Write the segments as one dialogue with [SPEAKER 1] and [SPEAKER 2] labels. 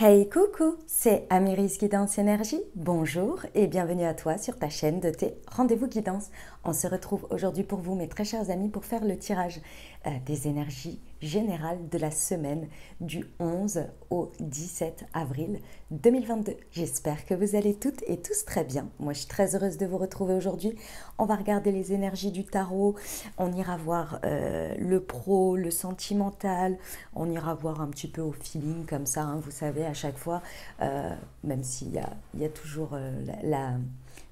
[SPEAKER 1] Hey coucou, c'est Amiris Guidance Énergie. Bonjour et bienvenue à toi sur ta chaîne de tes rendez-vous guidance. On se retrouve aujourd'hui pour vous, mes très chers amis, pour faire le tirage des énergies générales de la semaine du 11 au 17 avril 2022. J'espère que vous allez toutes et tous très bien. Moi, je suis très heureuse de vous retrouver aujourd'hui. On va regarder les énergies du tarot. On ira voir le pro, le sentimental. On ira voir un petit peu au feeling comme ça, hein, vous savez, à chaque fois, même s'il y a toujours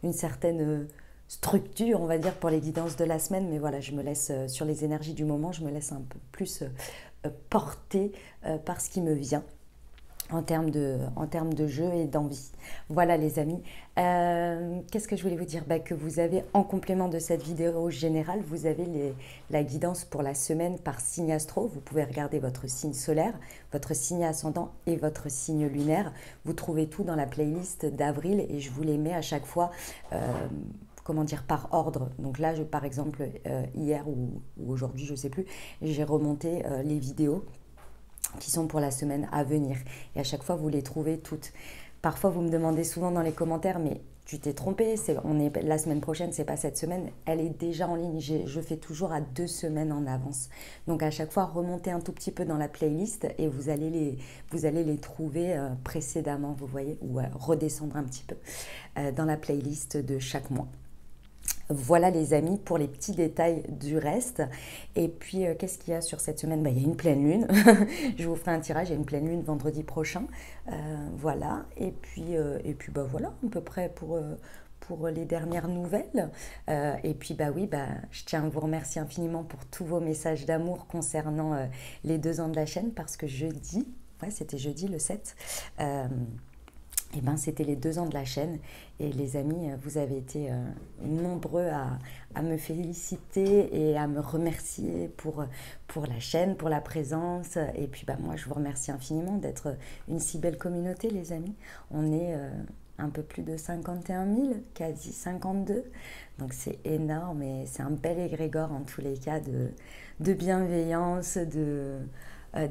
[SPEAKER 1] une certaine structure, on va dire, pour les guidances de la semaine, mais voilà, je me laisse, sur les énergies du moment, je me laisse un peu plus porter par ce qui me vient en termes de jeu et d'envie. Voilà les amis. Qu'est-ce que je voulais vous dire? Que vous avez, en complément de cette vidéo générale, vous avez la guidance pour la semaine par signe astro. Vous pouvez regarder votre signe solaire, votre signe ascendant et votre signe lunaire. Vous trouvez tout dans la playlist d'avril et je vous les mets à chaque fois comment dire, par ordre. Donc là, par exemple, hier ou aujourd'hui, je ne sais plus, j'ai remonté les vidéos qui sont pour la semaine à venir. Et à chaque fois, vous les trouvez toutes. Parfois, vous me demandez souvent dans les commentaires, mais tu t'es trompé, la semaine prochaine, c'est pas cette semaine, elle est déjà en ligne. Je fais toujours à 2 semaines en avance. Donc à chaque fois, remontez un tout petit peu dans la playlist et vous allez les trouver précédemment, vous voyez, ou redescendre un petit peu dans la playlist de chaque mois. Voilà les amis pour les petits détails du reste. Et puis qu'est-ce qu'il y a sur cette semaine? Il y a une pleine lune. Je vous ferai un tirage, il y a une pleine lune vendredi prochain. Voilà. Et puis voilà, à peu près pour les dernières nouvelles. Et puis oui, je tiens à vous remercier infiniment pour tous vos messages d'amour concernant les 2 ans de la chaîne, parce que jeudi, c'était jeudi le 7, c'était les 2 ans de la chaîne et les amis, vous avez été nombreux à me féliciter et à me remercier pour la chaîne, pour la présence. Et puis moi, je vous remercie infiniment d'être une si belle communauté, les amis. On est un peu plus de 51 000, quasi 52. Donc c'est énorme et c'est un bel égrégore en tous les cas de bienveillance,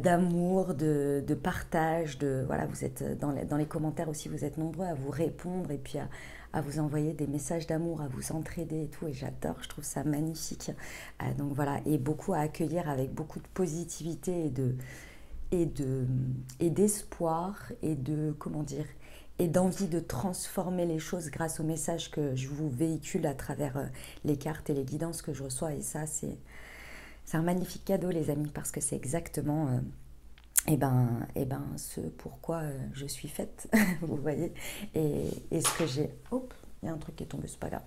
[SPEAKER 1] d'amour, de partage, voilà, vous êtes dans les commentaires aussi, vous êtes nombreux à vous répondre et puis à vous envoyer des messages d'amour, à vous entraider et tout, et j'adore, je trouve ça magnifique. Donc voilà, et beaucoup à accueillir avec beaucoup de positivité et d'espoir et de, comment dire, et d'envie de transformer les choses grâce aux messages que je vous véhicule à travers les cartes et les guidances que je reçois, et ça c'est un magnifique cadeau les amis, parce que c'est exactement ce pourquoi je suis faite, vous voyez, et ce que j'ai... Hop, il y a un truc qui est tombé, c'est pas grave.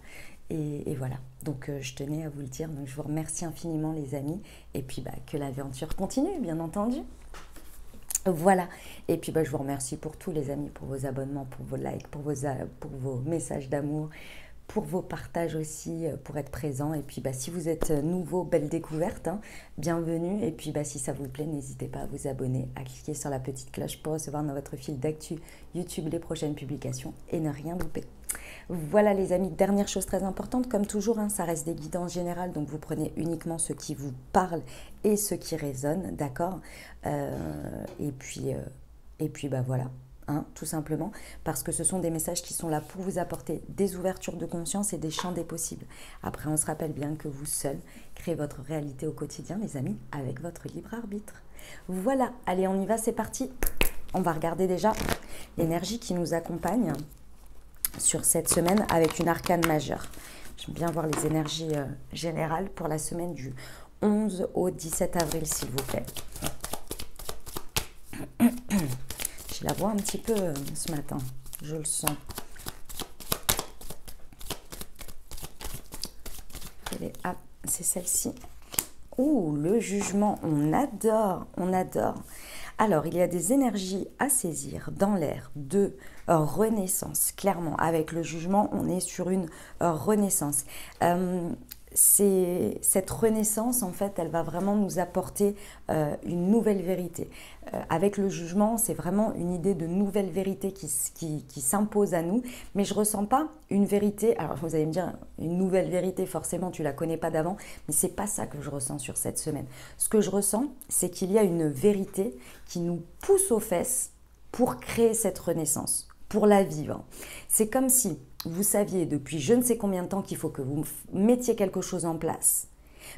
[SPEAKER 1] Et voilà, donc je tenais à vous le dire, donc je vous remercie infiniment les amis, et puis que l'aventure continue, bien entendu. Voilà, et puis je vous remercie pour tous les amis, pour vos abonnements, pour vos likes, pour vos messages d'amour, pour vos partages aussi, pour être présent. Et puis si vous êtes nouveau, belle découverte, hein, bienvenue. Et puis si ça vous plaît, n'hésitez pas à vous abonner, à cliquer sur la petite cloche pour recevoir dans votre fil d'actu YouTube les prochaines publications et ne rien louper. Voilà les amis, dernière chose très importante, comme toujours, hein, ça reste des guidances générales, donc vous prenez uniquement ce qui vous parle et ce qui résonne, d'accord, et puis voilà. Hein, tout simplement, parce que ce sont des messages qui sont là pour vous apporter des ouvertures de conscience et des champs des possibles. Après, on se rappelle bien que vous seul créez votre réalité au quotidien, les amis, avec votre libre arbitre. Voilà, allez, on y va, c'est parti. On va regarder déjà l'énergie qui nous accompagne sur cette semaine avec une arcane majeure. J'aime bien voir les énergies générales pour la semaine du 11 au 17 avril, s'il vous plaît. Je la vois un petit peu ce matin, je le sens. Ah, c'est celle-ci. Ouh, le jugement, on adore, on adore. Alors, il y a des énergies à saisir dans l'air de renaissance. Clairement, avec le jugement, on est sur une renaissance. Cette renaissance, en fait, elle va vraiment nous apporter une nouvelle vérité. Avec le jugement, c'est vraiment une idée de nouvelle vérité qui s'impose à nous, mais je ne ressens pas une vérité. Alors, vous allez me dire, une nouvelle vérité, forcément, tu ne la connais pas d'avant, mais ce n'est pas ça que je ressens sur cette semaine. Ce que je ressens, c'est qu'il y a une vérité qui nous pousse aux fesses pour créer cette renaissance, pour la vivre. C'est comme si vous saviez depuis je ne sais combien de temps qu'il faut que vous mettiez quelque chose en place,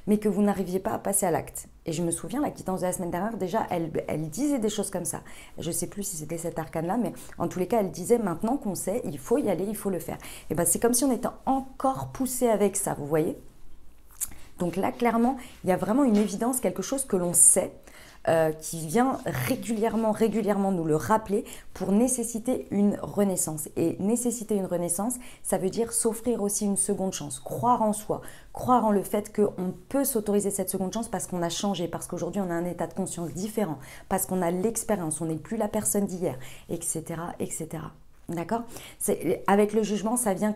[SPEAKER 1] mais que vous n'arriviez pas à passer à l'acte. Et je me souviens, la guidance de la semaine dernière, déjà, elle disait des choses comme ça. Je ne sais plus si c'était cet arcane-là, mais en tous les cas, elle disait, maintenant qu'on sait, il faut y aller, il faut le faire. Et bien, c'est comme si on était encore poussé avec ça, vous voyez? Donc là, clairement, il y a vraiment une évidence, quelque chose que l'on sait, qui vient régulièrement nous le rappeler pour nécessiter une renaissance. Et nécessiter une renaissance, ça veut dire s'offrir aussi une seconde chance, croire en soi, croire en le fait qu'on peut s'autoriser cette seconde chance parce qu'on a changé, parce qu'aujourd'hui on a un état de conscience différent, parce qu'on a l'expérience, on n'est plus la personne d'hier, etc., etc. D'accord? Avec le jugement, ça vient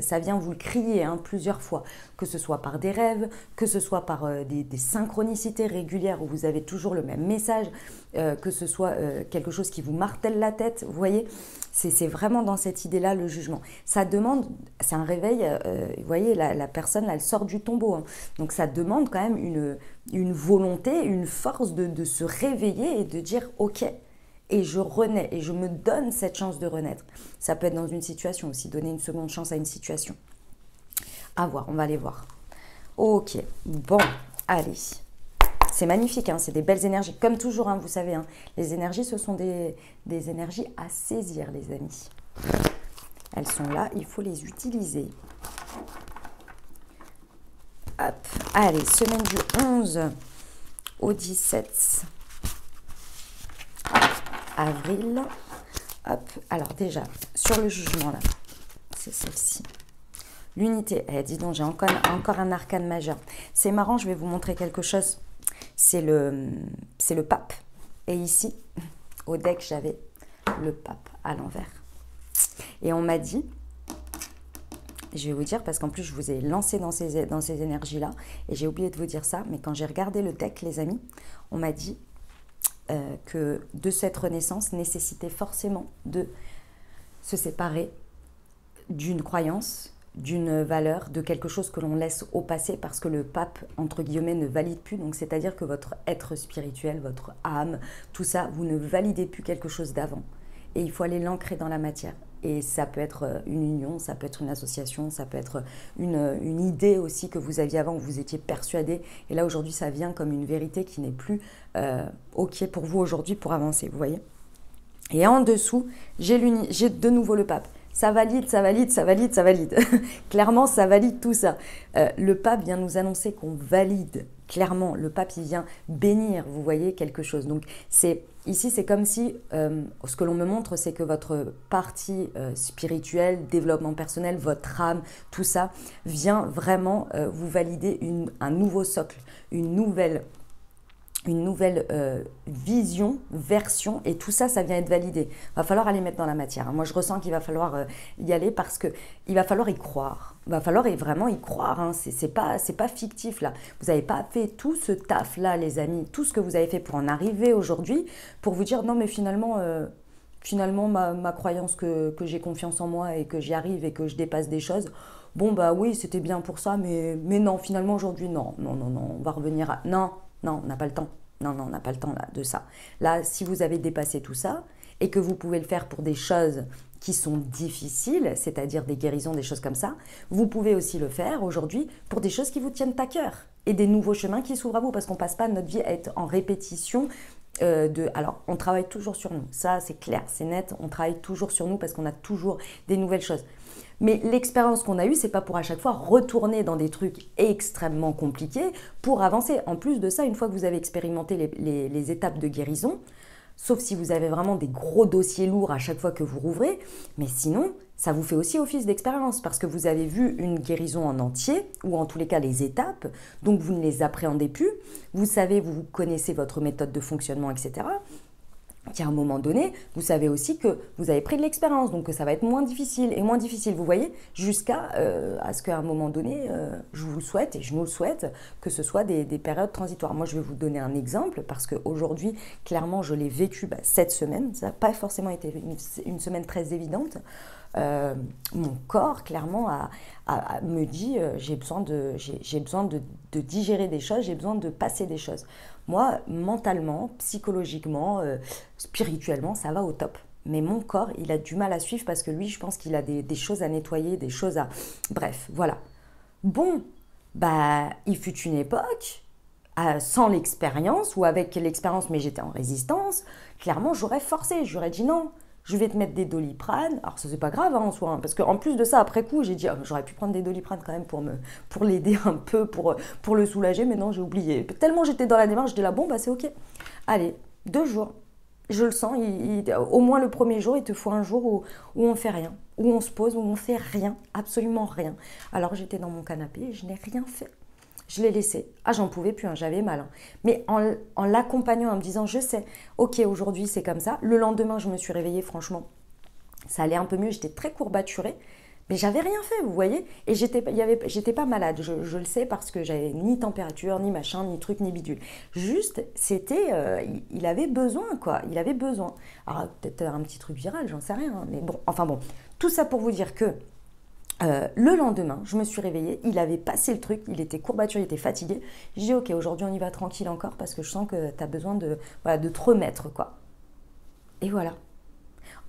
[SPEAKER 1] ça vient vous le crier plusieurs fois, que ce soit par des rêves, que ce soit par des synchronicités régulières où vous avez toujours le même message, que ce soit quelque chose qui vous martèle la tête, vous voyez? C'est vraiment dans cette idée-là le jugement. Ça demande, c'est un réveil, vous voyez, la personne, là, elle sort du tombeau. Hein. Donc ça demande quand même une volonté, une force de se réveiller et de dire « Ok ». Et je renais, et je me donne cette chance de renaître. Ça peut être dans une situation aussi, donner une seconde chance à une situation. À voir, on va aller voir. Ok, bon, allez. C'est magnifique, hein, c'est des belles énergies. Comme toujours, vous savez, les énergies, ce sont des énergies à saisir, les amis. Elles sont là, il faut les utiliser. Hop, allez, semaine du 11 au 17 avril. Hop, alors déjà, sur le jugement là, c'est celle-ci. L'unité, dis donc, j'ai encore un arcane majeur. C'est marrant, je vais vous montrer quelque chose. C'est le pape. Et ici, au deck, j'avais le pape à l'envers. Et on m'a dit, je vais vous dire, parce qu'en plus, je vous ai lancé dans ces énergies-là, et j'ai oublié de vous dire ça, mais quand j'ai regardé le deck, les amis, on m'a dit que de cette renaissance nécessitait forcément de se séparer d'une croyance, d'une valeur, de quelque chose que l'on laisse au passé parce que le pape, entre guillemets, ne valide plus. Donc, c'est-à-dire que votre être spirituel, votre âme, tout ça, vous ne validez plus quelque chose d'avant. Et il faut aller l'ancrer dans la matière. Et ça peut être une union, ça peut être une association, ça peut être une idée aussi que vous aviez avant, où vous étiez persuadé. Et là, aujourd'hui, ça vient comme une vérité qui n'est plus OK pour vous aujourd'hui pour avancer, vous voyez. Et en dessous, j'ai de nouveau le pape. Ça valide, ça valide, ça valide, ça valide. Clairement, ça valide tout ça. Le pape vient nous annoncer qu'on valide. Clairement, le pape, il vient bénir, vous voyez, quelque chose. Donc, ici, c'est comme si, ce que l'on me montre, c'est que votre partie spirituelle, développement personnel, votre âme, tout ça, vient vraiment vous valider un nouveau socle, une nouvelle vision, version, et tout ça, ça vient être validé. Il va falloir aller mettre dans la matière. Moi, je ressens qu'il va falloir y aller parce qu'il va falloir y croire. Il va falloir vraiment y croire. C'est pas fictif, là. Vous n'avez pas fait tout ce taf-là, les amis, tout ce que vous avez fait pour en arriver aujourd'hui, pour vous dire, non, mais finalement, ma croyance que j'ai confiance en moi et que j'y arrive et que je dépasse des choses, bon, bah oui, c'était bien pour ça, mais non, finalement, aujourd'hui, non, on va revenir à... Non, on n'a pas le temps. Non, on n'a pas le temps là, de ça. Là, si vous avez dépassé tout ça et que vous pouvez le faire pour des choses qui sont difficiles, c'est-à-dire des guérisons, des choses comme ça, vous pouvez aussi le faire aujourd'hui pour des choses qui vous tiennent à cœur et des nouveaux chemins qui s'ouvrent à vous parce qu'on ne passe pas notre vie à être en répétition. Alors, on travaille toujours sur nous. Ça, c'est clair, c'est net. On travaille toujours sur nous parce qu'on a toujours des nouvelles choses. Mais l'expérience qu'on a eue, c'est pas pour à chaque fois retourner dans des trucs extrêmement compliqués pour avancer. En plus de ça, une fois que vous avez expérimenté les étapes de guérison, sauf si vous avez vraiment des gros dossiers lourds à chaque fois que vous rouvrez, mais sinon, ça vous fait aussi office d'expérience parce que vous avez vu une guérison en entier, ou en tous les cas les étapes, donc vous ne les appréhendez plus, vous savez, vous connaissez votre méthode de fonctionnement, etc. Qu'à un moment donné, vous savez aussi que vous avez pris de l'expérience, donc que ça va être moins difficile et moins difficile, vous voyez, jusqu'à à ce qu'à un moment donné, je vous le souhaite et je nous le souhaite, que ce soit des périodes transitoires. Moi, je vais vous donner un exemple parce qu'aujourd'hui, clairement, je l'ai vécu cette semaine. Ça n'a pas forcément été une semaine très évidente. Mon corps, clairement, me dit j'ai besoin de digérer des choses, j'ai besoin de passer des choses. Moi, mentalement, psychologiquement, spirituellement, ça va au top. Mais mon corps, il a du mal à suivre parce que lui, je pense qu'il a des choses à nettoyer, des choses à... Bref, voilà. Bon, bah, il fut une époque, sans l'expérience ou avec l'expérience, mais j'étais en résistance, clairement, j'aurais forcé, j'aurais dit non. Je vais te mettre des Doliprane. Alors, ça, c'est pas grave en soi, parce qu'en plus de ça, après coup, j'ai dit, j'aurais pu prendre des Doliprane quand même pour l'aider un peu, pour le soulager, mais non, j'ai oublié. Tellement j'étais dans la démarche, j'étais là, bon, bah c'est ok. Allez, 2 jours. Je le sens, au moins le premier jour, il te faut un jour où on fait rien, où on se pose, où on fait rien, absolument rien. Alors, j'étais dans mon canapé et je n'ai rien fait. Je l'ai laissé. Ah, j'en pouvais plus, hein, j'avais mal. Hein. Mais en l'accompagnant, en me disant, je sais, ok, aujourd'hui c'est comme ça. Le lendemain, je me suis réveillée, franchement, ça allait un peu mieux. J'étais très courbaturée, mais j'avais rien fait, vous voyez. Et j'étais pas malade, je le sais, parce que j'avais ni température, ni machin, ni truc, ni bidule. Juste, c'était, il avait besoin, quoi. Il avait besoin. Alors, peut-être un petit truc viral, j'en sais rien. Hein, mais bon, enfin bon, tout ça pour vous dire que le lendemain, je me suis réveillée, il avait passé le truc, il était courbaturé, il était fatigué. J'ai dit, ok, aujourd'hui on y va tranquille encore parce que je sens que tu as besoin voilà, de te remettre, quoi. Et voilà.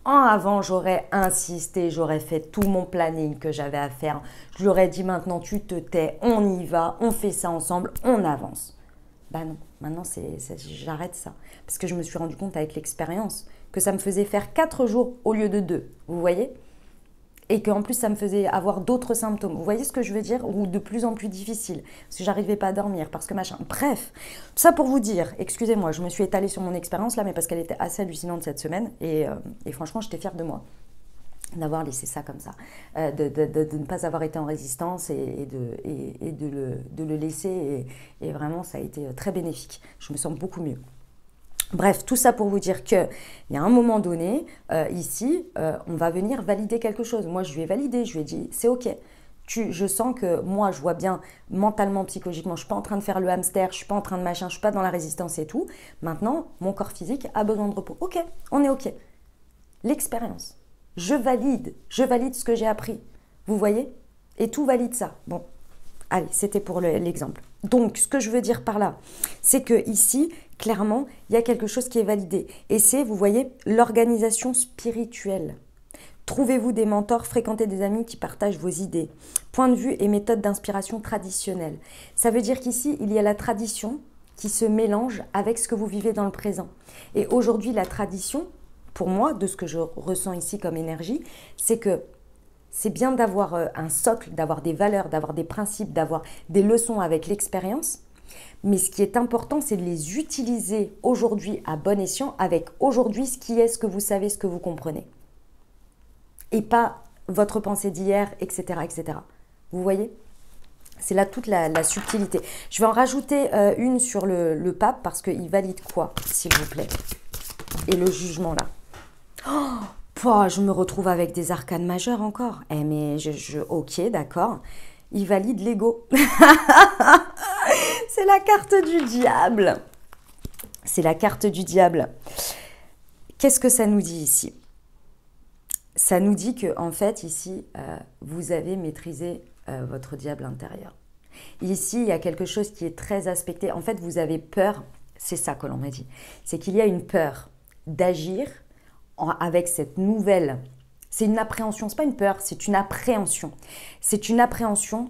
[SPEAKER 1] En avant, j'aurais insisté, j'aurais fait tout mon planning que j'avais à faire. Je lui aurais dit, maintenant tu te tais, on y va, on fait ça ensemble, on avance. Bah non, maintenant j'arrête ça. Parce que je me suis rendu compte avec l'expérience que ça me faisait faire 4 jours au lieu de 2. Vous voyez ? Et qu'en plus, ça me faisait avoir d'autres symptômes. Vous voyez ce que je veux dire? Ou de plus en plus difficile. Parce que j'arrivais pas à dormir, parce que machin. Bref, tout ça pour vous dire, excusez-moi, je me suis étalée sur mon expérience là, mais parce qu'elle était assez hallucinante cette semaine. Et franchement, j'étais fière de moi d'avoir laissé ça comme ça. De ne pas avoir été en résistance et de le laisser. Et vraiment, ça a été très bénéfique. Je me sens beaucoup mieux. Bref, tout ça pour vous dire qu'il y a un moment donné, ici, on va venir valider quelque chose. Moi, je lui ai validé, je lui ai dit, c'est ok. Je sens que moi, je vois bien mentalement, psychologiquement, je ne suis pas en train de faire le hamster, je ne suis pas en train de machin, je ne suis pas dans la résistance et tout. Maintenant, mon corps physique a besoin de repos. Ok, on est ok. L'expérience, je valide ce que j'ai appris. Vous voyez? Et tout valide ça. Bon, allez, c'était pour l'exemple. Donc, ce que je veux dire par là, c'est que ici, clairement, il y a quelque chose qui est validé. Et c'est, vous voyez, l'organisation spirituelle. Trouvez-vous des mentors, fréquentez des amis qui partagent vos idées. Point de vue et méthode d'inspiration traditionnelle. Ça veut dire qu'ici, il y a la tradition qui se mélange avec ce que vous vivez dans le présent. Et aujourd'hui, la tradition, pour moi, de ce que je ressens ici comme énergie, c'est que c'est bien d'avoir un socle, d'avoir des valeurs, d'avoir des principes, d'avoir des leçons avec l'expérience. Mais ce qui est important, c'est de les utiliser aujourd'hui à bon escient avec aujourd'hui ce qui est, ce que vous savez, ce que vous comprenez. Et pas votre pensée d'hier, etc., etc. Vous voyez? C'est là toute la subtilité. Je vais en rajouter une sur le pape parce qu'il valide quoi, s'il vous plaît? Et le jugement là. Je me retrouve avec des arcanes majeures encore. Eh mais ok, d'accord. Il valide l'ego. C'est la carte du diable. C'est la carte du diable. Qu'est-ce que ça nous dit ici? Ça nous dit que en fait, ici, vous avez maîtrisé votre diable intérieur. Ici, il y a quelque chose qui est très aspecté. En fait, vous avez peur. C'est ça que l'on m'a dit. C'est qu'il y a une peur d'agir avec cette nouvelle, c'est une appréhension, c'est pas une peur, c'est une appréhension. C'est une appréhension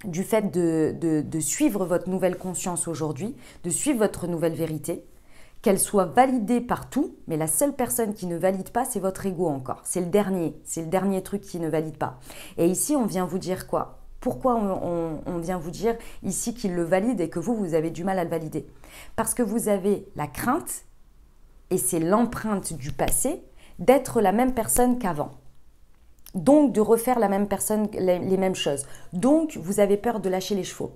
[SPEAKER 1] du fait de suivre votre nouvelle conscience aujourd'hui, de suivre votre nouvelle vérité, qu'elle soit validée par tout, mais la seule personne qui ne valide pas, c'est votre ego encore. C'est le dernier truc qui ne valide pas. Et ici, on vient vous dire quoi? Pourquoi on vient vous dire ici qu'il le valide et que vous avez du mal à le valider? Parce que vous avez la crainte, et c'est l'empreinte du passé, d'être la même personne qu'avant. Donc, de refaire la même personne, les mêmes choses. Donc, vous avez peur de lâcher les chevaux.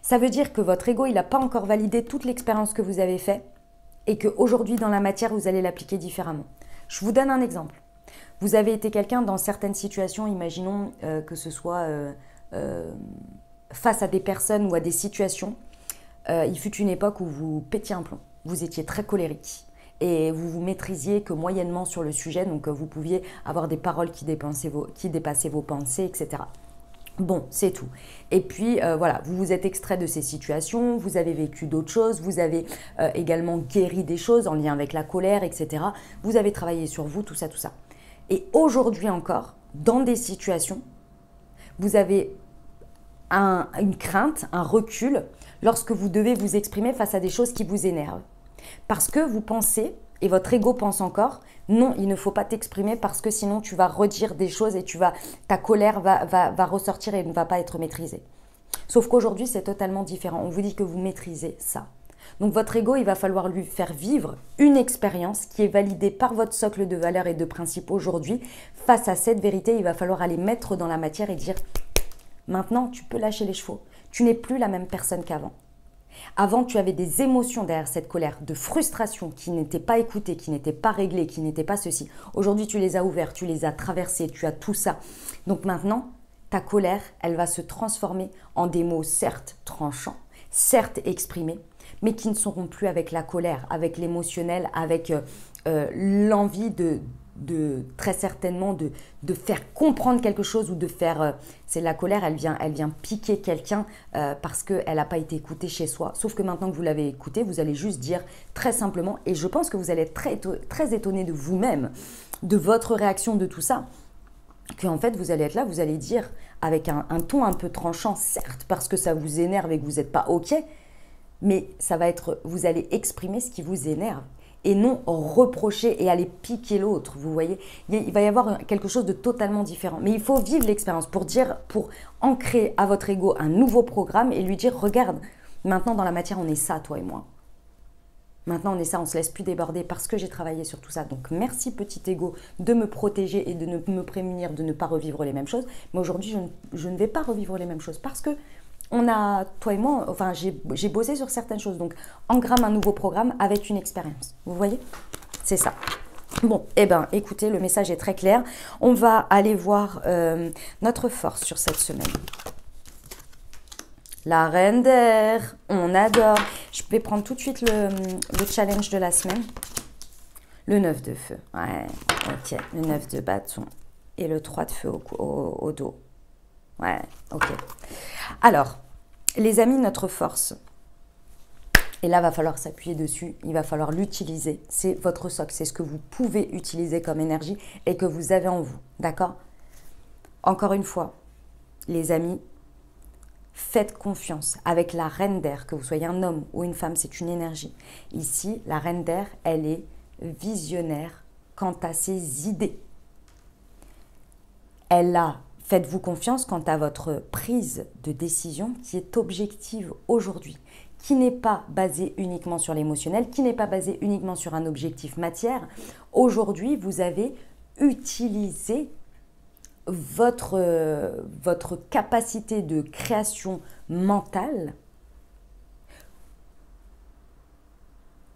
[SPEAKER 1] Ça veut dire que votre ego, il n'a pas encore validé toute l'expérience que vous avez faite et qu'aujourd'hui, dans la matière, vous allez l'appliquer différemment. Je vous donne un exemple. Vous avez été quelqu'un dans certaines situations, imaginons que ce soit face à des personnes ou à des situations. Il fut une époque où vous pétiez un plomb. Vous étiez très colérique. Et vous vous maîtrisiez que moyennement sur le sujet, donc vous pouviez avoir des paroles qui dépassaient vos pensées, etc. Bon, c'est tout. Et puis, voilà, vous vous êtes extrait de ces situations, vous avez vécu d'autres choses, vous avez également guéri des choses en lien avec la colère, etc. Vous avez travaillé sur vous, tout ça, tout ça. Et aujourd'hui encore, dans des situations, vous avez une crainte, un recul, lorsque vous devez vous exprimer face à des choses qui vous énervent. Parce que vous pensez, et votre ego pense encore, non, il ne faut pas t'exprimer parce que sinon tu vas redire des choses et ta colère va ressortir et ne va pas être maîtrisée. Sauf qu'aujourd'hui, c'est totalement différent. On vous dit que vous maîtrisez ça. Donc votre ego, il va falloir lui faire vivre une expérience qui est validée par votre socle de valeurs et de principes aujourd'hui. Face à cette vérité, il va falloir aller mettre dans la matière et dire « Maintenant, tu peux lâcher les chevaux. Tu n'es plus la même personne qu'avant. » Avant, tu avais des émotions derrière cette colère, de frustration qui n'étaient pas écoutées, qui n'étaient pas réglées, qui n'étaient pas ceci. Aujourd'hui, tu les as ouvertes, tu les as traversées, tu as tout ça. Donc maintenant, ta colère, elle va se transformer en des mots certes tranchants, certes exprimés, mais qui ne seront plus avec la colère, avec l'émotionnel, avec l'envie de très certainement de faire comprendre quelque chose ou de faire... c'est la colère, elle vient piquer quelqu'un parce qu'elle n'a pas été écoutée chez soi. Sauf que maintenant que vous l'avez écoutée, vous allez juste dire très simplement, et je pense que vous allez être très étonné de vous-même, de votre réaction de tout ça, qu'en fait vous allez être là, vous allez dire avec un ton un peu tranchant, certes, parce que ça vous énerve et que vous n'êtes pas OK, mais ça va être, vous allez exprimer ce qui vous énerve. Et non reprocher et aller piquer l'autre, vous voyez. Il va y avoir quelque chose de totalement différent. Mais il faut vivre l'expérience pour ancrer à votre ego un nouveau programme et lui dire, regarde, maintenant dans la matière, on est ça, toi et moi. Maintenant, on est ça, on ne se laisse plus déborder parce que j'ai travaillé sur tout ça. Donc, merci petit ego de me protéger et de me prémunir de ne pas revivre les mêmes choses. Mais aujourd'hui, je ne vais pas revivre les mêmes choses parce que toi et moi, enfin, j'ai bossé sur certaines choses. Donc, engramme un nouveau programme avec une expérience. Vous voyez? C'est ça. Bon, eh bien, écoutez, le message est très clair. On va aller voir notre force sur cette semaine. La reine d'air, on adore. Je vais prendre tout de suite le challenge de la semaine. Le 9 de feu. Ouais, ok. Le 9 de bâton. Et le 3 de feu au dos. Ouais, ok. Alors, les amis, notre force, et là, il va falloir s'appuyer dessus, il va falloir l'utiliser. C'est votre socle, c'est ce que vous pouvez utiliser comme énergie et que vous avez en vous, d'accord? Encore une fois, les amis, faites confiance avec la reine d'air, que vous soyez un homme ou une femme, c'est une énergie. Ici, la reine d'air, elle est visionnaire quant à ses idées. Faites-vous confiance quant à votre prise de décision qui est objective aujourd'hui, qui n'est pas basée uniquement sur l'émotionnel, qui n'est pas basée uniquement sur un objectif matière. Aujourd'hui, vous avez utilisé votre capacité de création mentale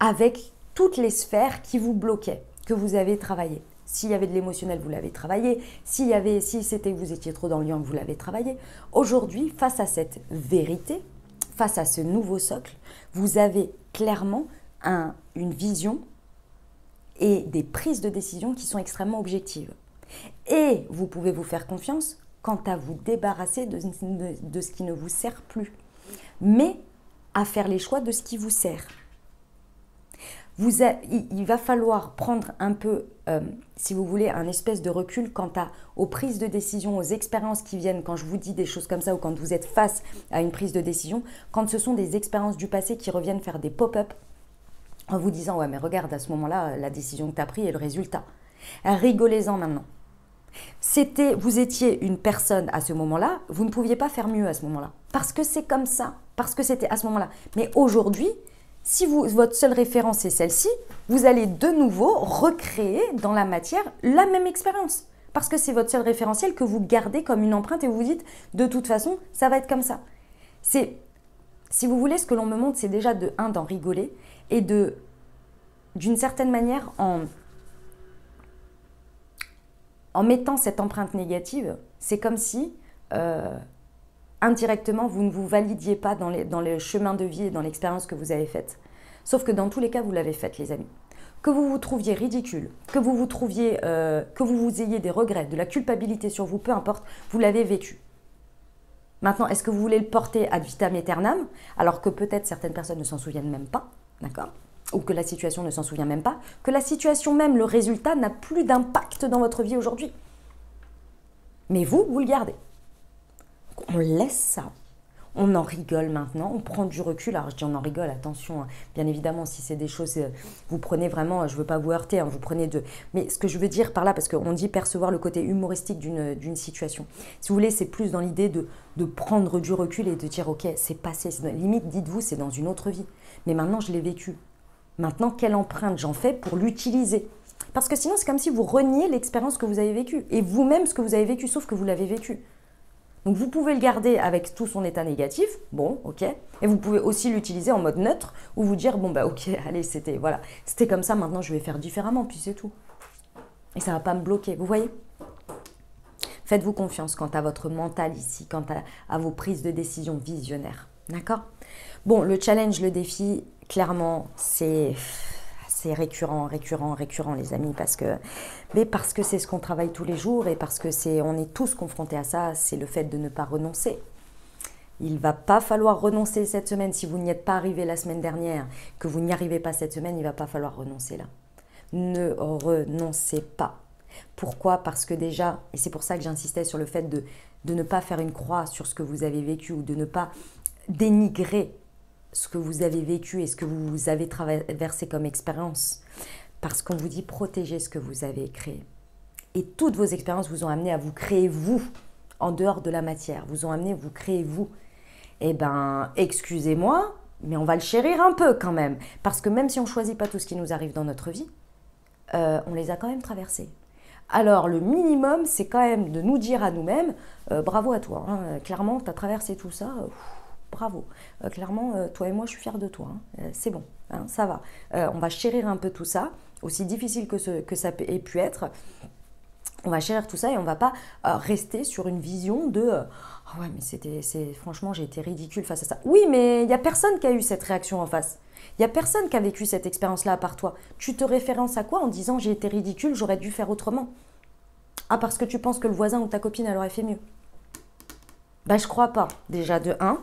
[SPEAKER 1] avec toutes les sphères qui vous bloquaient, que vous avez travaillé. S'il y avait de l'émotionnel, vous l'avez travaillé. Si c'était que vous étiez trop dans le yang, vous l'avez travaillé. Aujourd'hui, face à cette vérité, face à ce nouveau socle, vous avez clairement une vision et des prises de décision qui sont extrêmement objectives. Et vous pouvez vous faire confiance quant à vous débarrasser de ce qui ne vous sert plus, mais à faire les choix de ce qui vous sert. Il va falloir prendre un peu, si vous voulez, un espèce de recul quant aux prises de décision, aux expériences qui viennent quand je vous dis des choses comme ça ou quand vous êtes face à une prise de décision, quand ce sont des expériences du passé qui reviennent faire des pop-up en vous disant « Ouais, mais regarde, à ce moment-là, la décision que tu as prise et le résultat. » Rigolez-en maintenant. Vous étiez une personne à ce moment-là, vous ne pouviez pas faire mieux à ce moment-là. Parce que c'est comme ça, parce que c'était à ce moment-là. Mais aujourd'hui, si votre seule référence est celle-ci, vous allez de nouveau recréer dans la matière la même expérience. Parce que c'est votre seul référentiel que vous gardez comme une empreinte et vous vous dites, de toute façon, ça va être comme ça. Si vous voulez, ce que l'on me montre, c'est déjà d'en rigoler et d'une certaine manière, en mettant cette empreinte négative, c'est comme si indirectement, vous ne vous validiez pas dans le chemin de vie et dans l'expérience que vous avez faite. Sauf que dans tous les cas, vous l'avez faite, les amis. Que vous vous trouviez ridicule, que vous ayez des regrets, de la culpabilité sur vous, peu importe, vous l'avez vécu. Maintenant, est-ce que vous voulez le porter ad vitam aeternam, alors que peut-être certaines personnes ne s'en souviennent même pas, d'accord? Ou que la situation ne s'en souvient même pas, que la situation même, le résultat n'a plus d'impact dans votre vie aujourd'hui. Mais vous, vous le gardez. On laisse ça. On en rigole maintenant, on prend du recul. Alors je dis on en rigole, attention, hein. Bien évidemment, si c'est des choses, vous prenez vraiment, je ne veux pas vous heurter, hein, vous prenez de... Mais ce que je veux dire par là, parce qu'on dit percevoir le côté humoristique d'une situation. Si vous voulez, c'est plus dans l'idée de prendre du recul et de dire ok, c'est passé. Limite, dites-vous, c'est dans une autre vie. Mais maintenant, je l'ai vécu. Maintenant, quelle empreinte j'en fais pour l'utiliser? Parce que sinon, c'est comme si vous reniez l'expérience que vous avez vécue. Et vous-même, ce que vous avez vécu, sauf que vous l'avez vécu. Donc vous pouvez le garder avec tout son état négatif, bon, ok. Et vous pouvez aussi l'utiliser en mode neutre, ou vous dire, bon bah ok, allez, c'était voilà, c'était comme ça, maintenant je vais faire différemment, puis c'est tout. Et ça ne va pas me bloquer, vous voyez? Faites-vous confiance quant à votre mental ici, quant à vos prises de décision visionnaires, d'accord? Bon, le challenge, le défi, clairement, c'est récurrent, les amis, parce que c'est ce qu'on travaille tous les jours et parce que on est tous confrontés à ça, c'est le fait de ne pas renoncer. Il ne va pas falloir renoncer cette semaine. Si vous n'y êtes pas arrivé la semaine dernière, que vous n'y arrivez pas cette semaine, il ne va pas falloir renoncer là. Ne renoncez pas. Pourquoi? Parce que déjà, et c'est pour ça que j'insistais sur le fait de ne pas faire une croix sur ce que vous avez vécu ou de ne pas dénigrer ce que vous avez vécu et ce que vous avez traversé comme expérience. Parce qu'on vous dit protéger ce que vous avez créé. Et toutes vos expériences vous ont amené à vous créer vous, en dehors de la matière. Vous ont amené à vous créer vous. Eh bien, excusez-moi, mais on va le chérir un peu quand même. Parce que même si on ne choisit pas tout ce qui nous arrive dans notre vie, on les a quand même traversés. Alors, le minimum, c'est quand même de nous dire à nous-mêmes, bravo à toi, hein, clairement, tu as traversé tout ça, bravo. Clairement, toi et moi, je suis fière de toi. Hein. C'est bon, hein, ça va. On va chérir un peu tout ça, aussi difficile que ça ait pu être. On va chérir tout ça et on ne va pas rester sur une vision de oh ouais, mais franchement, j'ai été ridicule face à ça. Oui, mais il n'y a personne qui a eu cette réaction en face. Il n'y a personne qui a vécu cette expérience-là à part toi. Tu te références à quoi en disant j'ai été ridicule, j'aurais dû faire autrement? Ah, parce que tu penses que le voisin ou ta copine, elle aurait fait mieux? Ben, je crois pas. Déjà, de 1,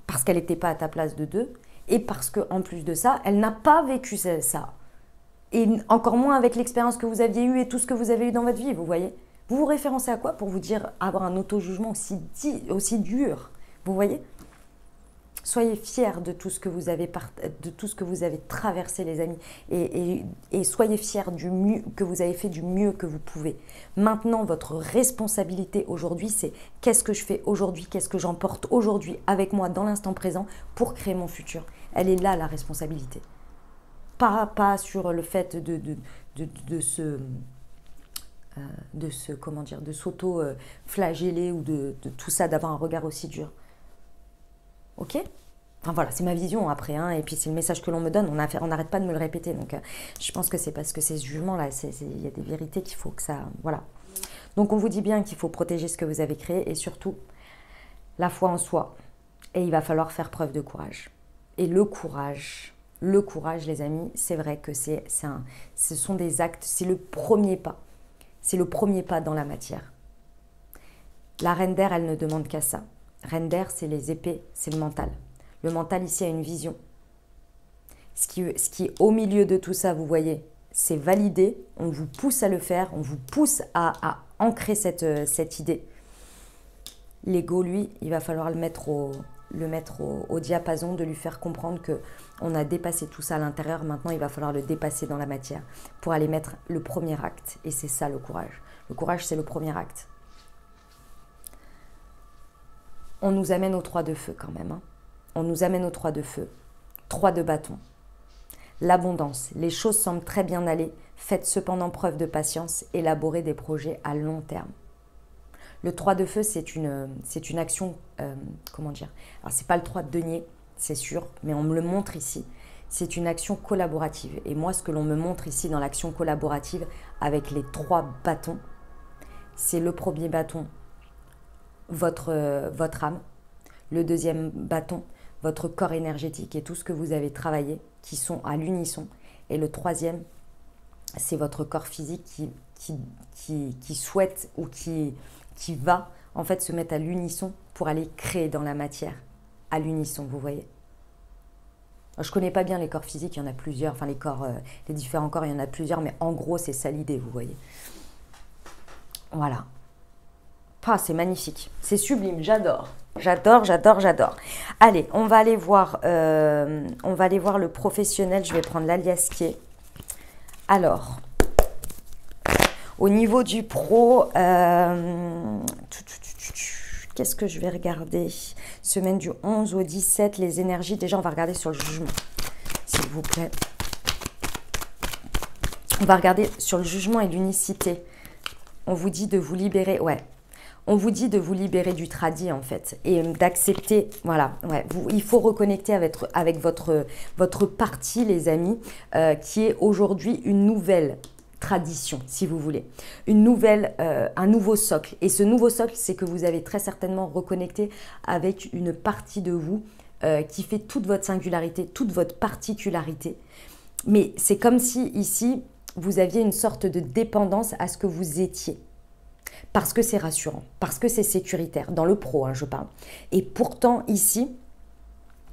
[SPEAKER 1] parce qu'elle n'était pas à ta place, de 2, et parce qu'en plus de ça, elle n'a pas vécu ça. Et encore moins avec l'expérience que vous aviez eue et tout ce que vous avez eu dans votre vie, vous voyez. Vous vous référencez à quoi pour vous dire avoir un auto-jugement aussi dur? Vous voyez? Soyez fiers de tout ce que vous avez traversé, les amis, et soyez fiers du mieux que vous avez fait, du mieux que vous pouvez. Maintenant, votre responsabilité aujourd'hui, c'est qu'est-ce que je fais aujourd'hui, qu'est-ce que j'emporte aujourd'hui avec moi dans l'instant présent pour créer mon futur. Elle est là, la responsabilité. Pas sur le fait de s'auto-flageller ou de tout ça, d'avoir un regard aussi dur. Ok? Enfin voilà, c'est ma vision après, hein, et puis c'est le message que l'on me donne, on n'arrête pas de me le répéter, donc je pense que c'est parce que c'est ce jugement-là, il y a des vérités qu'il faut que ça... Voilà. Donc on vous dit bien qu'il faut protéger ce que vous avez créé, et surtout, la foi en soi, et il va falloir faire preuve de courage. Et le courage, les amis, c'est vrai que ce sont des actes, c'est le premier pas. C'est le premier pas dans la matière. La reine d'air, elle ne demande qu'à ça. Reine d'air, c'est les épées, c'est le mental. Le mental ici a une vision. Ce qui est au milieu de tout ça, vous voyez, c'est validé. On vous pousse à le faire, on vous pousse à ancrer cette idée. L'ego, lui, il va falloir le mettre au diapason, de lui faire comprendre qu'on a dépassé tout ça à l'intérieur. Maintenant, il va falloir le dépasser dans la matière pour aller mettre le premier acte. Et c'est ça le courage. Le courage, c'est le premier acte. On nous amène au 3 de feu quand même. Hein. On nous amène au 3 de feu. 3 de bâton. L'abondance. Les choses semblent très bien aller. Faites cependant preuve de patience. Élaborez des projets à long terme. Le 3 de feu, c'est une action, comment dire? Alors, ce n'est pas le 3 de denier, c'est sûr, mais on me le montre ici. C'est une action collaborative. Et moi, ce que l'on me montre ici dans l'action collaborative avec les 3 bâtons, c'est le premier bâton, votre âme. Le deuxième bâton, votre corps énergétique et tout ce que vous avez travaillé, qui sont à l'unisson. Et le troisième, c'est votre corps physique qui souhaite ou qui va en fait, se mettent à l'unisson pour aller créer dans la matière, à l'unisson, vous voyez. Je ne connais pas bien les corps physiques, il y en a plusieurs, enfin les corps, les différents corps, il y en a plusieurs, mais en gros, c'est ça l'idée, vous voyez. Voilà. Ah, c'est magnifique, c'est sublime, j'adore. J'adore, j'adore, j'adore. Allez, on va aller voir le professionnel. Je vais prendre l'aliasquier. Alors, au niveau du pro, qu'est-ce que je vais regarder? Semaine du 11 au 17, les énergies. Déjà, on va regarder sur le jugement, s'il vous plaît. On va regarder sur le jugement et l'unicité. On vous dit de vous libérer, ouais. On vous dit de vous libérer du tradit en fait et d'accepter, voilà, ouais, il faut reconnecter avec votre partie les amis qui est aujourd'hui une nouvelle tradition si vous voulez, un nouveau socle et ce nouveau socle c'est que vous avez très certainement reconnecté avec une partie de vous qui fait toute votre singularité, toute votre particularité mais c'est comme si ici vous aviez une sorte de dépendance à ce que vous étiez. Parce que c'est rassurant, parce que c'est sécuritaire, dans le pro, hein, je parle. Et pourtant, ici,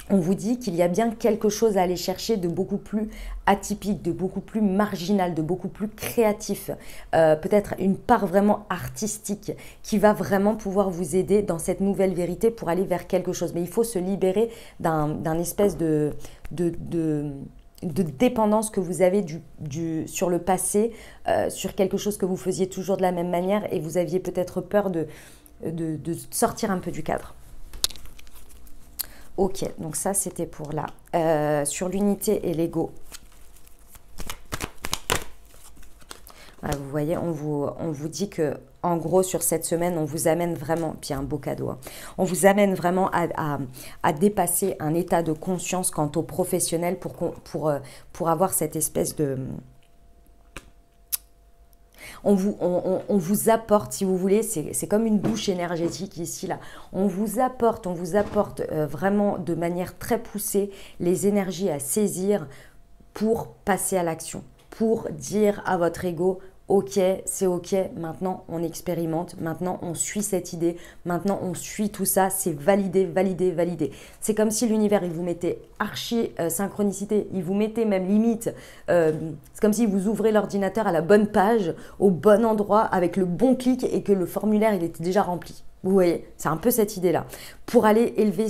[SPEAKER 1] on vous dit qu'il y a bien quelque chose à aller chercher de beaucoup plus atypique, de beaucoup plus marginal, de beaucoup plus créatif. Peut-être une part vraiment artistique qui va vraiment pouvoir vous aider dans cette nouvelle vérité pour aller vers quelque chose. Mais il faut se libérer d'un espèce de dépendance que vous avez sur le passé, sur quelque chose que vous faisiez toujours de la même manière et vous aviez peut-être peur de sortir un peu du cadre. Ok, donc ça c'était pour là. Sur l'unité et l'ego. Voilà, vous voyez, on vous dit que en gros sur cette semaine, on vous amène vraiment, puis un beau cadeau, hein, on vous amène vraiment à dépasser un état de conscience quant aux professionnels pour avoir cette espèce de... On vous apporte, si vous voulez, c'est comme une bouche énergétique ici, là. On vous apporte vraiment de manière très poussée les énergies à saisir pour passer à l'action, pour dire à votre ego, ok, c'est ok, maintenant on expérimente, maintenant on suit cette idée, maintenant on suit tout ça, c'est validé, validé, validé. C'est comme si l'univers, il vous mettait archi synchronicité, il vous mettait même limite, c'est comme si vous ouvrez l'ordinateur à la bonne page, au bon endroit, avec le bon clic et que le formulaire, il était déjà rempli. Vous voyez, c'est un peu cette idée-là. Pour aller élever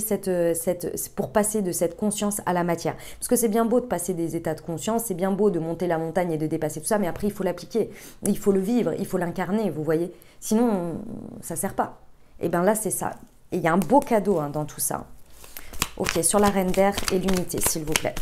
[SPEAKER 1] pour passer de cette conscience à la matière. Parce que c'est bien beau de passer des états de conscience, c'est bien beau de monter la montagne et de dépasser tout ça, mais après, il faut l'appliquer. Il faut le vivre, il faut l'incarner, vous voyez. Sinon, ça ne sert pas. Et bien là, c'est ça. Et il y a un beau cadeau hein, dans tout ça. Ok, sur la reine d'air et l'unité, s'il vous plaît.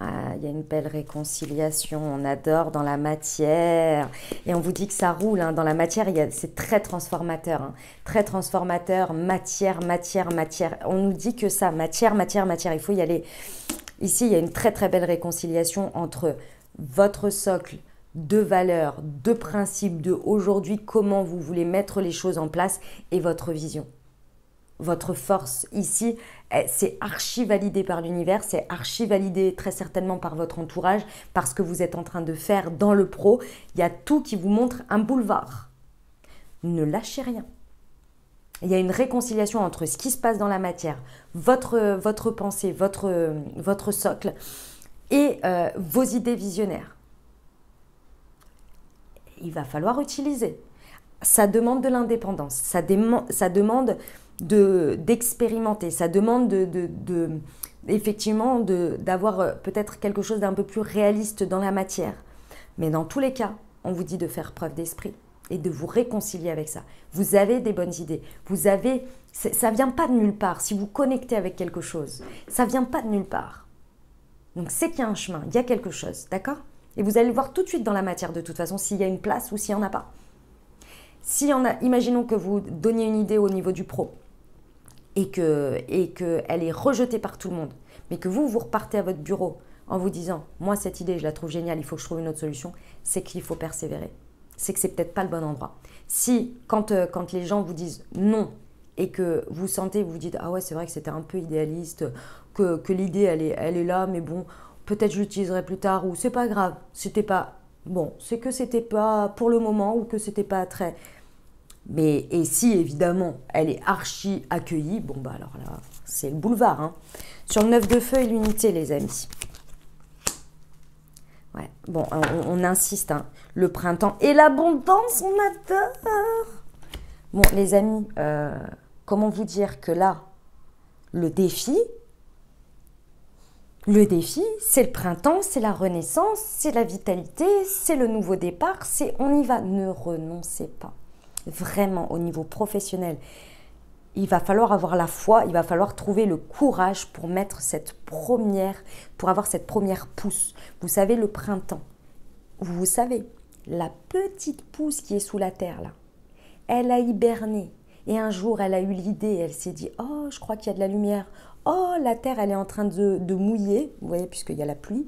[SPEAKER 1] Ah, il y a une belle réconciliation, on adore dans la matière. Et on vous dit que ça roule, hein. Dans la matière, c'est très transformateur. Hein. Très transformateur, matière, matière, matière. On nous dit que ça, matière, matière, matière. Il faut y aller. Ici, il y a une très très belle réconciliation entre votre socle de valeurs, de principes, de aujourd'hui, comment vous voulez mettre les choses en place et votre vision. Votre force ici, c'est archi validé par l'univers, c'est archi validé très certainement par votre entourage, parce que vous êtes en train de faire dans le pro. Il y a tout qui vous montre un boulevard. Ne lâchez rien. Il y a une réconciliation entre ce qui se passe dans la matière, votre pensée, votre socle et vos idées visionnaires. Il va falloir utiliser. Ça demande de l'indépendance, ça demande d'expérimenter, ça demande effectivement d'avoir peut-être quelque chose d'un peu plus réaliste dans la matière. Mais dans tous les cas, on vous dit de faire preuve d'esprit et de vous réconcilier avec ça. Vous avez des bonnes idées, ça ne vient pas de nulle part. Si vous connectez avec quelque chose, ça ne vient pas de nulle part. Donc c'est qu'il y a un chemin, il y a quelque chose, d'accord? Et vous allez le voir tout de suite dans la matière de toute façon, s'il y a une place ou s'il n'y en a pas. S'il y en a, imaginons que vous donniez une idée au niveau du pro et qu'elle est rejetée par tout le monde, mais que vous repartez à votre bureau en vous disant « Moi, cette idée, je la trouve géniale, il faut que je trouve une autre solution », c'est qu'il faut persévérer. C'est que c'est peut-être pas le bon endroit. Si, quand les gens vous disent « non » et que vous sentez, vous dites « Ah ouais, c'est vrai que c'était un peu idéaliste, que l'idée, elle est là, mais bon, peut-être je l'utiliserai plus tard » ou « C'est pas grave, c'était pas… » Bon, c'est que c'était pas pour le moment ou que c'était pas très... Mais, et si évidemment elle est archi accueillie, bon bah alors là, c'est le boulevard. Hein. Sur le 9 de feu et l'unité, les amis. Ouais, bon, on insiste, hein. Le printemps et l'abondance, on adore. Bon, les amis, comment vous dire que là, le défi, c'est le printemps, c'est la renaissance, c'est la vitalité, c'est le nouveau départ, c'est on y va. Ne renoncez pas. Vraiment, au niveau professionnel, il va falloir avoir la foi, il va falloir trouver le courage pour mettre pour avoir cette première pousse. Vous savez, le printemps, vous savez, la petite pousse qui est sous la terre là, elle a hiberné. Et un jour, elle a eu l'idée, elle s'est dit, oh, je crois qu'il y a de la lumière. Oh, la terre, elle est en train de mouiller, vous voyez, puisqu'il y a la pluie,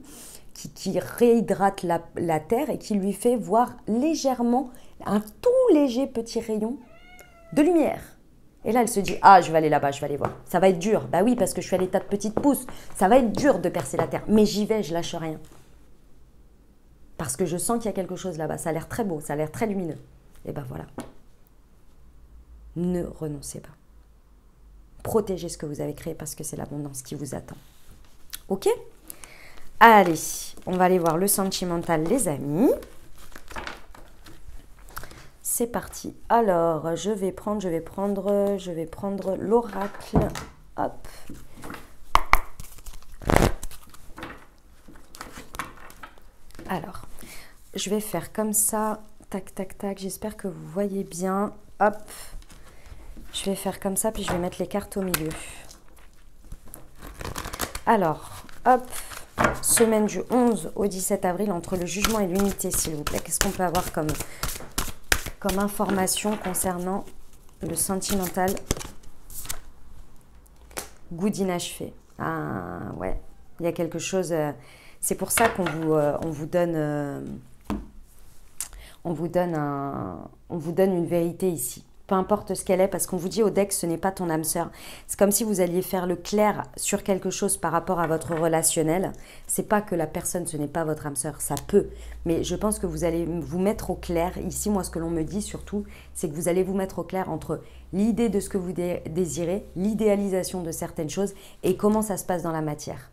[SPEAKER 1] qui réhydrate la terre et qui lui fait voir légèrement, un tout léger petit rayon de lumière. Et là, elle se dit, ah, je vais aller là-bas, je vais aller voir. Ça va être dur. Bah oui, parce que je suis à l'état de petite pousse. Ça va être dur de percer la terre. Mais j'y vais, je lâche rien. Parce que je sens qu'il y a quelque chose là-bas. Ça a l'air très beau, ça a l'air très lumineux. Et ben voilà. Ne renoncez pas. Protégez ce que vous avez créé parce que c'est l'abondance qui vous attend. Ok? Allez, on va aller voir le sentimental, les amis. C'est parti. Alors, je vais prendre l'oracle. Hop. Alors, je vais faire comme ça. Tac, tac, tac. J'espère que vous voyez bien. Hop. Je vais faire comme ça, puis je vais mettre les cartes au milieu. Alors, hop. Semaine du 11 au 17 avril, entre le jugement et l'unité, s'il vous plaît. Qu'est-ce qu'on peut avoir comme information concernant le sentimental? Goût d'inachevé. Ah, ouais. Il y a quelque chose... c'est pour ça qu'on vous donne une vérité ici. Peu importe ce qu'elle est, parce qu'on vous dit au deck, ce n'est pas ton âme sœur. C'est comme si vous alliez faire le clair sur quelque chose par rapport à votre relationnel. C'est pas que la personne, ce n'est pas votre âme sœur, ça peut. Mais je pense que vous allez vous mettre au clair. Ici, moi, ce que l'on me dit surtout, c'est que vous allez vous mettre au clair entre l'idée de ce que vous désirez, l'idéalisation de certaines choses et comment ça se passe dans la matière.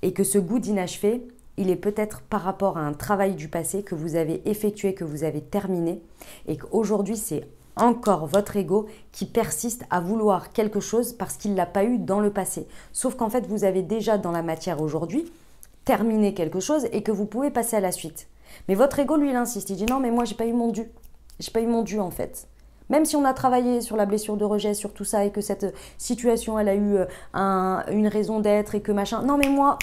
[SPEAKER 1] Et que ce goût d'inachevé, il est peut-être par rapport à un travail du passé que vous avez effectué, que vous avez terminé, et qu'aujourd'hui, c'est encore votre ego qui persiste à vouloir quelque chose parce qu'il ne l'a pas eu dans le passé. Sauf qu'en fait, vous avez déjà dans la matière aujourd'hui terminé quelque chose et que vous pouvez passer à la suite. Mais votre ego, lui, il insiste. Il dit non, mais moi, j'ai pas eu mon dû. J'ai pas eu mon dû, en fait. Même si on a travaillé sur la blessure de rejet, sur tout ça, et que cette situation, elle a eu une raison d'être et que machin. Non, mais moi,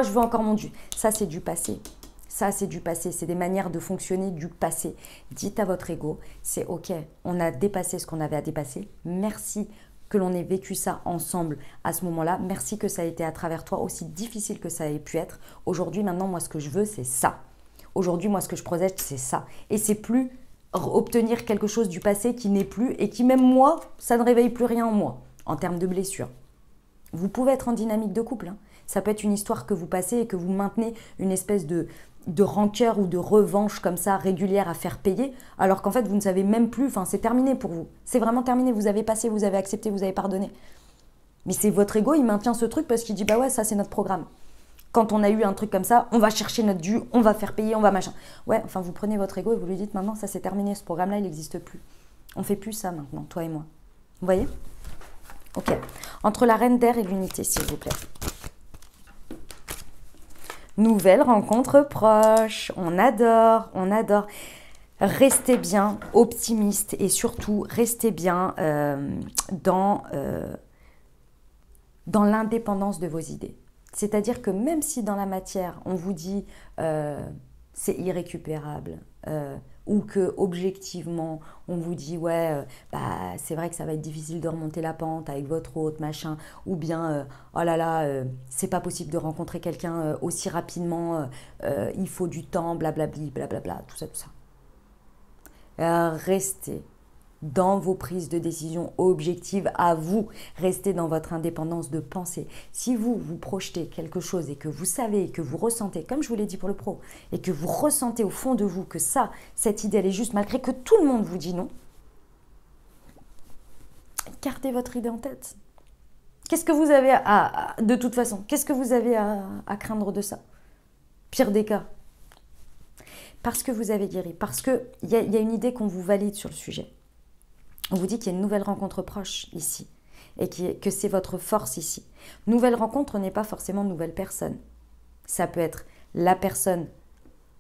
[SPEAKER 1] je veux encore mon dû. Ça, c'est du passé. Ça, c'est du passé. C'est des manières de fonctionner du passé. Dites à votre ego, c'est OK. On a dépassé ce qu'on avait à dépasser. Merci que l'on ait vécu ça ensemble à ce moment-là. Merci que ça a été à travers toi, aussi difficile que ça ait pu être. Aujourd'hui, maintenant, moi, ce que je veux, c'est ça. Aujourd'hui, moi, ce que je projette, c'est ça. Et c'est plus obtenir quelque chose du passé qui n'est plus et qui, même moi, ça ne réveille plus rien en moi, en termes de blessure. Vous pouvez être en dynamique de couple, hein. Ça peut être une histoire que vous passez et que vous maintenez une espèce de rancœur ou de revanche comme ça régulière à faire payer, alors qu'en fait vous ne savez même plus, enfin c'est terminé pour vous. C'est vraiment terminé, vous avez passé, vous avez accepté, vous avez pardonné. Mais c'est votre ego, il maintient ce truc parce qu'il dit bah ouais, ça c'est notre programme. Quand on a eu un truc comme ça, on va chercher notre dû, on va faire payer, on va machin. Ouais, enfin vous prenez votre ego et vous lui dites maintenant ça c'est terminé, ce programme-là il n'existe plus. On fait plus ça maintenant, toi et moi. Vous voyez? Ok. Entre la reine d'air et l'unité, s'il vous plaît. Nouvelle rencontre proche. On adore, on adore. Restez bien optimiste et surtout restez bien dans l'indépendance de vos idées. C'est-à-dire que même si dans la matière, on vous dit c'est irrécupérable, ou que objectivement on vous dit ouais bah c'est vrai que ça va être difficile de remonter la pente avec votre hôte machin, ou bien oh là là c'est pas possible de rencontrer quelqu'un aussi rapidement, il faut du temps, blablabli, blablabla, tout ça. Restez dans vos prises de décision objectives à vous. Restez dans votre indépendance de pensée. Si vous projetez quelque chose et que vous savez, que vous ressentez, comme je vous l'ai dit pour le pro, et que vous ressentez au fond de vous que cette idée, elle est juste malgré que tout le monde vous dit non, gardez votre idée en tête. Qu'est-ce que vous avez de toute façon, qu'est-ce que vous avez à craindre de ça? Pire des cas. Parce que vous avez guéri, parce qu'il y a une idée qu'on vous valide sur le sujet. On vous dit qu'il y a une nouvelle rencontre proche ici et que c'est votre force ici. Nouvelle rencontre n'est pas forcément nouvelle personne. Ça peut être la personne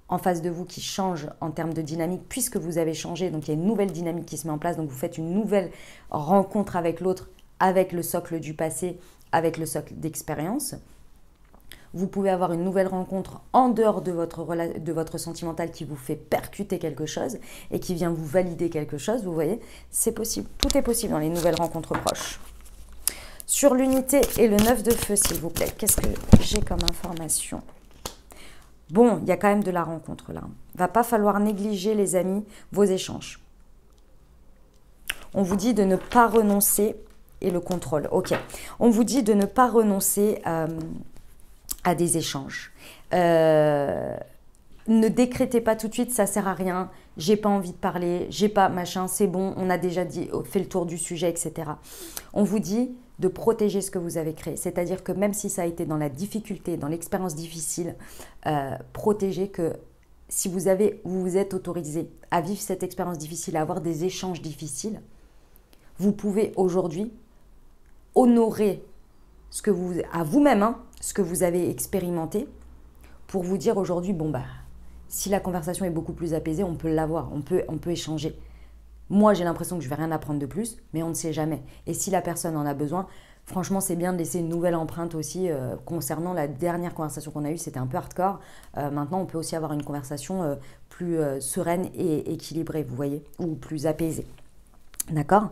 [SPEAKER 1] en face de vous qui change en termes de dynamique puisque vous avez changé. Donc, il y a une nouvelle dynamique qui se met en place. Donc, vous faites une nouvelle rencontre avec l'autre, avec le socle du passé, avec le socle d'expérience. Vous pouvez avoir une nouvelle rencontre en dehors de votre sentimental qui vous fait percuter quelque chose et qui vient vous valider quelque chose. Vous voyez, c'est possible. Tout est possible dans les nouvelles rencontres proches. Sur l'unité et le 9 de feu, s'il vous plaît, qu'est-ce que j'ai comme information? Bon, il y a quand même de la rencontre là. Va pas falloir négliger, les amis, vos échanges. On vous dit de ne pas renoncer et le contrôle. Ok. On vous dit de ne pas renoncer à des échanges. Ne décrétez pas tout de suite, ça sert à rien, j'ai pas envie de parler, j'ai pas machin, c'est bon, on a déjà fait le tour du sujet, etc. On vous dit de protéger ce que vous avez créé. C'est-à-dire que même si ça a été dans la difficulté, dans l'expérience difficile, protégez que si vous vous êtes autorisé à vivre cette expérience difficile, à avoir des échanges difficiles, vous pouvez aujourd'hui honorer à vous-même, ce que vous avez expérimenté, pour vous dire aujourd'hui, bon bah, si la conversation est beaucoup plus apaisée, on peut l'avoir, on peut échanger. Moi, j'ai l'impression que je ne vais rien apprendre de plus, mais on ne sait jamais. Et si la personne en a besoin, franchement, c'est bien de laisser une nouvelle empreinte aussi concernant la dernière conversation qu'on a eue, c'était un peu hardcore. Maintenant, on peut aussi avoir une conversation plus sereine et équilibrée, vous voyez, ou plus apaisée. D'accord.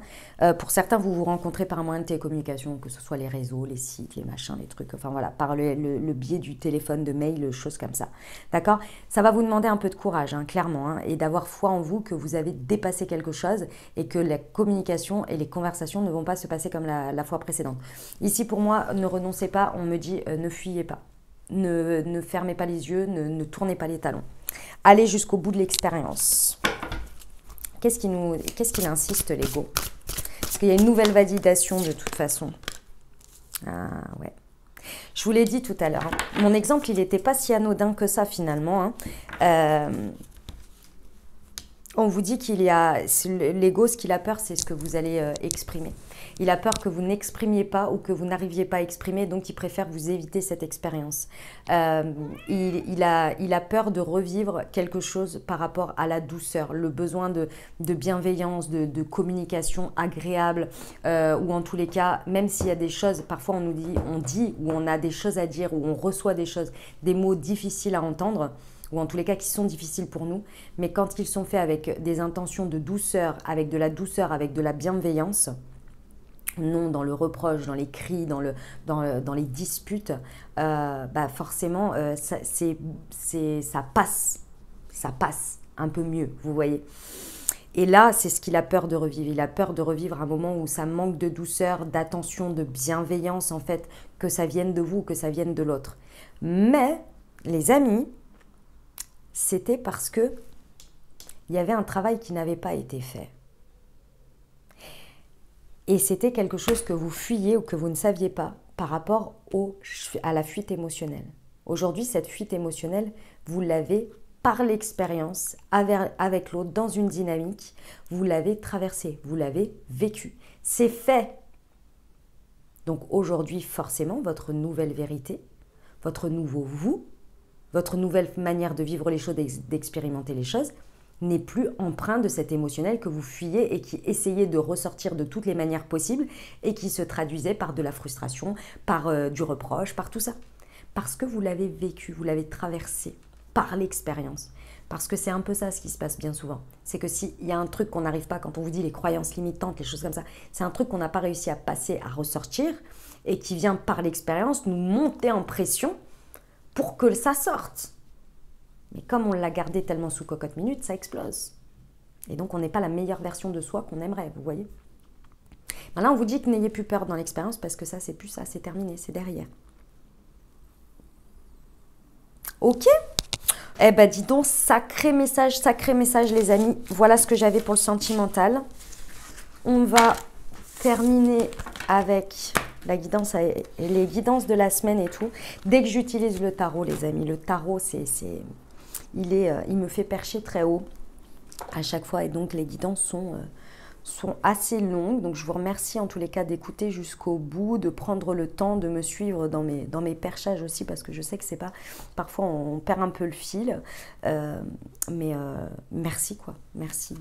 [SPEAKER 1] Pour certains, vous vous rencontrez par un moyen de télécommunication, que ce soit les réseaux, les sites, les machins, les trucs, enfin voilà, par le biais du téléphone, de mail, choses comme ça. D'accord. Ça va vous demander un peu de courage, clairement, et d'avoir foi en vous que vous avez dépassé quelque chose et que la communication et les conversations ne vont pas se passer comme la fois précédente. Ici, pour moi, ne renoncez pas, on me dit ne fuyez pas, ne fermez pas les yeux, ne tournez pas les talons. Allez jusqu'au bout de l'expérience. Qu'est-ce qu'il insiste, l'ego? Parce qu'il y a une nouvelle validation de toute façon. Ah ouais. Je vous l'ai dit tout à l'heure. Mon exemple, il n'était pas si anodin que ça finalement. On vous dit qu'il y a... L'ego, ce qu'il a peur, c'est ce que vous allez exprimer. Il a peur que vous n'exprimiez pas ou que vous n'arriviez pas à exprimer, donc il préfère vous éviter cette expérience. Il a peur de revivre quelque chose par rapport à la douceur, le besoin de bienveillance, de communication agréable, ou en tous les cas, même s'il y a des choses, parfois on dit, ou on a des choses à dire, ou on reçoit des choses, des mots difficiles à entendre, ou en tous les cas qui sont difficiles pour nous, mais quand ils sont faits avec des intentions de douceur, avec de la bienveillance, non dans le reproche, dans les cris, dans les disputes, forcément ça passe un peu mieux, vous voyez. Et là, c'est ce qu'il a peur de revivre. Il a peur de revivre un moment où ça manque de douceur, d'attention, de bienveillance, en fait, que ça vienne de vous, que ça vienne de l'autre. Mais, les amis, c'était parce que il y avait un travail qui n'avait pas été fait. Et c'était quelque chose que vous fuyiez ou que vous ne saviez pas par rapport à la fuite émotionnelle. Aujourd'hui, cette fuite émotionnelle, vous l'avez par l'expérience avec l'autre, dans une dynamique, vous l'avez traversée, vous l'avez vécue. C'est fait. Donc aujourd'hui, forcément, votre nouvelle vérité, votre nouveau vous, votre nouvelle manière de vivre les choses, d'expérimenter les choses, n'est plus empreint de cet émotionnel que vous fuyez et qui essayait de ressortir de toutes les manières possibles et qui se traduisait par de la frustration, par du reproche, par tout ça. Parce que vous l'avez vécu, vous l'avez traversé par l'expérience. Parce que c'est un peu ça ce qui se passe bien souvent. C'est que s'il y a un truc qu'on n'arrive pas, quand on vous dit les croyances limitantes, les choses comme ça, c'est un truc qu'on n'a pas réussi à passer, à ressortir et qui vient par l'expérience nous monter en pression pour que ça sorte. Mais comme on l'a gardé tellement sous cocotte minute, ça explose. Et donc, on n'est pas la meilleure version de soi qu'on aimerait, vous voyez. Ben là, on vous dit que n'ayez plus peur dans l'expérience parce que ça, c'est plus ça, c'est terminé, c'est derrière. Ok. Eh ben, dis donc, sacré message, les amis. Voilà ce que j'avais pour le sentimental. On va terminer avec la guidance et les guidances de la semaine et tout. Dès que j'utilise le tarot, les amis, le tarot, il me fait percher très haut à chaque fois. Et donc, les guidances sont assez longues. Donc, je vous remercie en tous les cas d'écouter jusqu'au bout, de prendre le temps de me suivre dans mes perchages aussi, parce que je sais que c'est pas... Parfois, on perd un peu le fil. Mais merci, quoi. Merci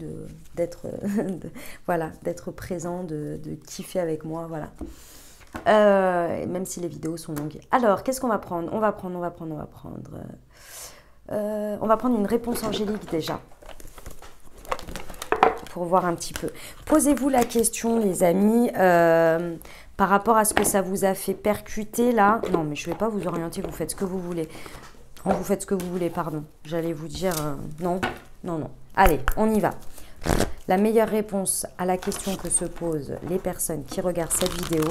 [SPEAKER 1] d'être voilà, d'être présent, de kiffer avec moi, voilà. Même si les vidéos sont longues. Alors, qu'est-ce qu'on va prendre? On va prendre une réponse angélique déjà. Pour voir un petit peu. Posez-vous la question, les amis, par rapport à ce que ça vous a fait percuter là. Non, mais je ne vais pas vous orienter, vous faites ce que vous voulez. Oh, vous faites ce que vous voulez, pardon. J'allais vous dire non. Allez, on y va. La meilleure réponse à la question que se posent les personnes qui regardent cette vidéo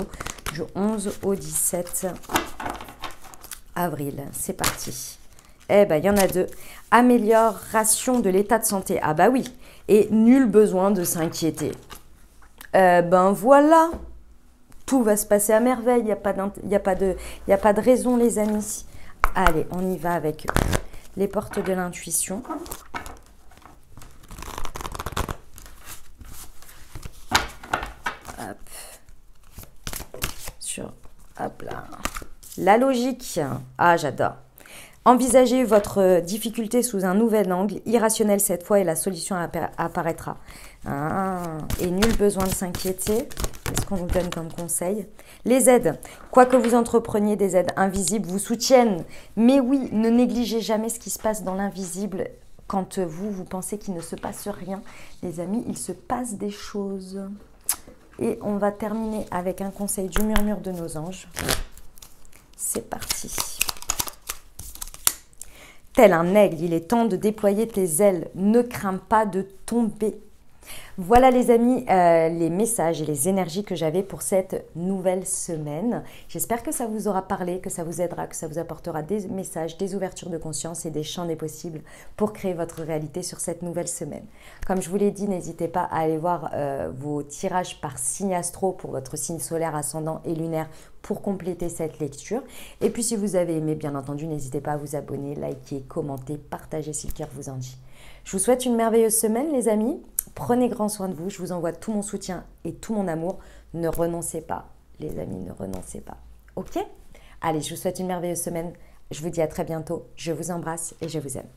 [SPEAKER 1] du 11 au 17 avril. C'est parti. Eh ben, il y en a deux. Amélioration de l'état de santé. Ah bah oui. Et nul besoin de s'inquiéter. Ben voilà. Tout va se passer à merveille. Il n'y a pas de raison, les amis. Allez, on y va avec les portes de l'intuition. Hop. Hop là. La logique. Ah, j'adore. Envisagez votre difficulté sous un nouvel angle, irrationnel cette fois, et la solution apparaîtra. Et nul besoin de s'inquiéter. Qu'est-ce qu'on nous donne comme conseil? Les aides. Quoi que vous entrepreniez, des aides invisibles vous soutiennent. Mais oui, ne négligez jamais ce qui se passe dans l'invisible. Quand vous pensez qu'il ne se passe rien, les amis, il se passe des choses. Et on va terminer avec un conseil du murmure de nos anges. C'est parti. Tel un aigle, il est temps de déployer tes ailes. Ne crains pas de tomber. Voilà les amis, les messages et les énergies que j'avais pour cette nouvelle semaine. J'espère que ça vous aura parlé, que ça vous aidera, que ça vous apportera des messages, des ouvertures de conscience et des champs des possibles pour créer votre réalité sur cette nouvelle semaine. Comme je vous l'ai dit, n'hésitez pas à aller voir vos tirages par signe astro pour votre signe solaire, ascendant et lunaire pour compléter cette lecture. Et puis si vous avez aimé, bien entendu, n'hésitez pas à vous abonner, liker, commenter, partager si le cœur vous en dit. Je vous souhaite une merveilleuse semaine les amis. Prenez grand soin de vous. Je vous envoie tout mon soutien et tout mon amour. Ne renoncez pas, les amis, ne renoncez pas. Ok? Allez, je vous souhaite une merveilleuse semaine. Je vous dis à très bientôt. Je vous embrasse et je vous aime.